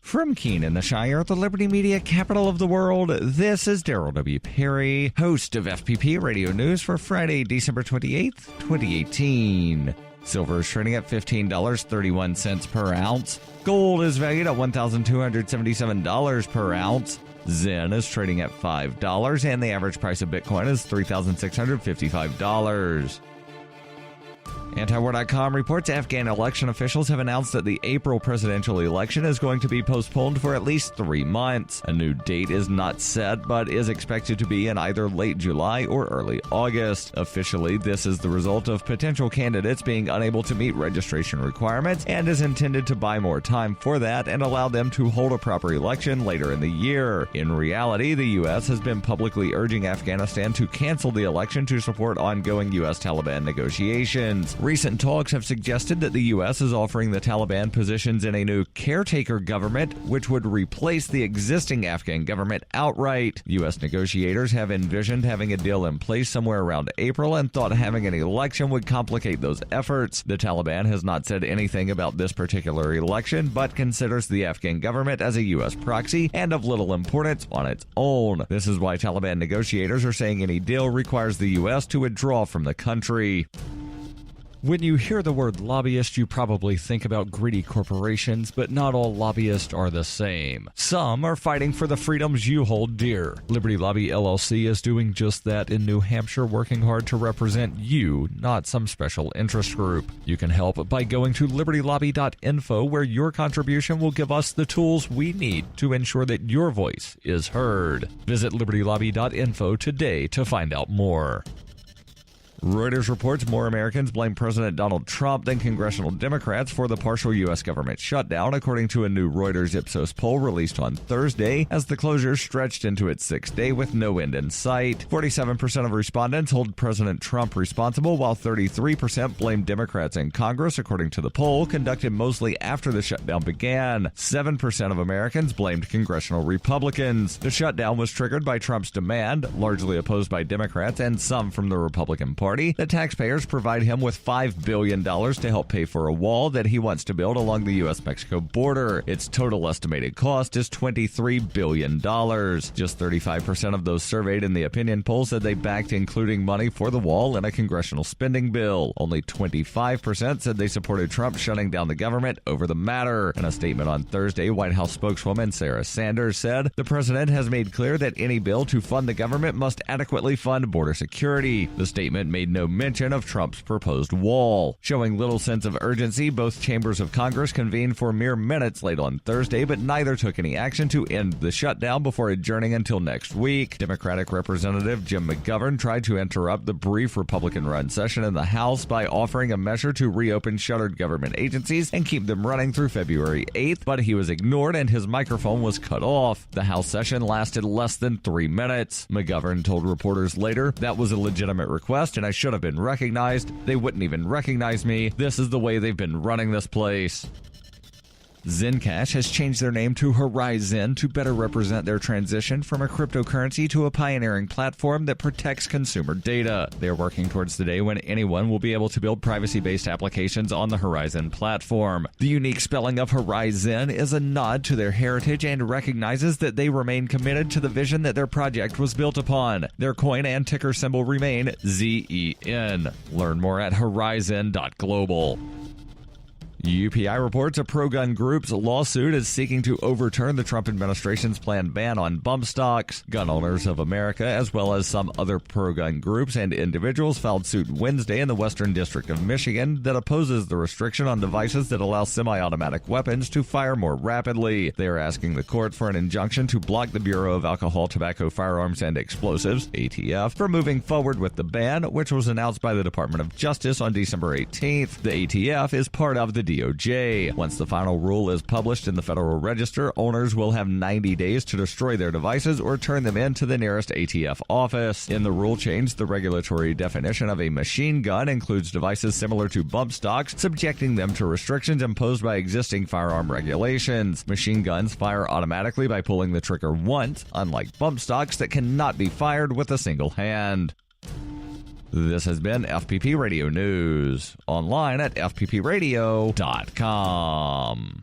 From Keene in the Shire, the Liberty Media capital of the world, this is Daryl W. Perry, host of FPP Radio News for Friday, December 28th, 2018. Silver is trading at $15.31 per ounce. Gold is valued at $1,277 per ounce. Zen is trading at $5, and the average price of Bitcoin is $3,655. Antiwar.com reports Afghan election officials have announced that the April presidential election is going to be postponed for at least 3 months. A new date is not set, but is expected to be in either late July or early August. Officially, this is the result of potential candidates being unable to meet registration requirements and is intended to buy more time for that and allow them to hold a proper election later in the year. In reality, the U.S. has been publicly urging Afghanistan to cancel the election to support ongoing U.S. Taliban negotiations. Recent talks have suggested that the U.S. is offering the Taliban positions in a new caretaker government, which would replace the existing Afghan government outright. U.S. negotiators have envisioned having a deal in place somewhere around April and thought having an election would complicate those efforts. The Taliban has not said anything about this particular election, but considers the Afghan government as a U.S. proxy and of little importance on its own. This is why Taliban negotiators are saying any deal requires the U.S. to withdraw from the country. When you hear the word lobbyist, you probably think about greedy corporations, but not all lobbyists are the same. Some are fighting for the freedoms you hold dear. Liberty Lobby LLC is doing just that in New Hampshire, working hard to represent you, not some special interest group. You can help by going to libertylobby.info, where your contribution will give us the tools we need to ensure that your voice is heard. Visit libertylobby.info today to find out more. Reuters reports more Americans blame President Donald Trump than congressional Democrats for the partial U.S. government shutdown, according to a new Reuters Ipsos poll released on Thursday, as the closure stretched into its 6th day with no end in sight. 47% of respondents hold President Trump responsible, while 33% blame Democrats in Congress, according to the poll, conducted mostly after the shutdown began. 7% of Americans blamed congressional Republicans. The shutdown was triggered by Trump's demand, largely opposed by Democrats and some from the Republican Party, that taxpayers provide him with $5 billion to help pay for a wall that he wants to build along the U.S.-Mexico border. Its total estimated cost is $23 billion. Just 35% of those surveyed in the opinion poll said they backed including money for the wall in a congressional spending bill. Only 25% said they supported Trump shutting down the government over the matter. In a statement on Thursday, White House spokeswoman Sarah Sanders said, "The president has made clear that any bill to fund the government must adequately fund border security." The statement made no mention of Trump's proposed wall. Showing little sense of urgency, both chambers of Congress convened for mere minutes late on Thursday, but neither took any action to end the shutdown before adjourning until next week. Democratic Representative Jim McGovern tried to interrupt the brief Republican-run session in the House by offering a measure to reopen shuttered government agencies and keep them running through February 8th, but he was ignored and his microphone was cut off. The House session lasted less than 3 minutes. McGovern told reporters later, "That was a legitimate request and I should have been recognized. They wouldn't even recognize me. This is the way they've been running this place." Zencash has changed their name to Horizon to better represent their transition from a cryptocurrency to a pioneering platform that protects consumer data. They are working towards the day when anyone will be able to build privacy-based applications on the Horizon platform. The unique spelling of Horizon is a nod to their heritage and recognizes that they remain committed to the vision that their project was built upon. Their coin and ticker symbol remain ZEN. Learn more at horizon.global. UPI reports a pro-gun group's lawsuit is seeking to overturn the Trump administration's planned ban on bump stocks. Gun Owners of America, as well as some other pro-gun groups and individuals, filed suit Wednesday in the Western District of Michigan that opposes the restriction on devices that allow semi-automatic weapons to fire more rapidly. They are asking the court for an injunction to block the Bureau of Alcohol, Tobacco, Firearms, and Explosives, ATF, from moving forward with the ban, which was announced by the Department of Justice on December 18th. The ATF is part of the DOJ. Once the final rule is published in the Federal Register, owners will have 90 days to destroy their devices or turn them in to the nearest ATF office. In the rule change, the regulatory definition of a machine gun includes devices similar to bump stocks, subjecting them to restrictions imposed by existing firearm regulations. Machine guns fire automatically by pulling the trigger once, unlike bump stocks that cannot be fired with a single hand. This has been FPP Radio News, online at FPPRadio.com.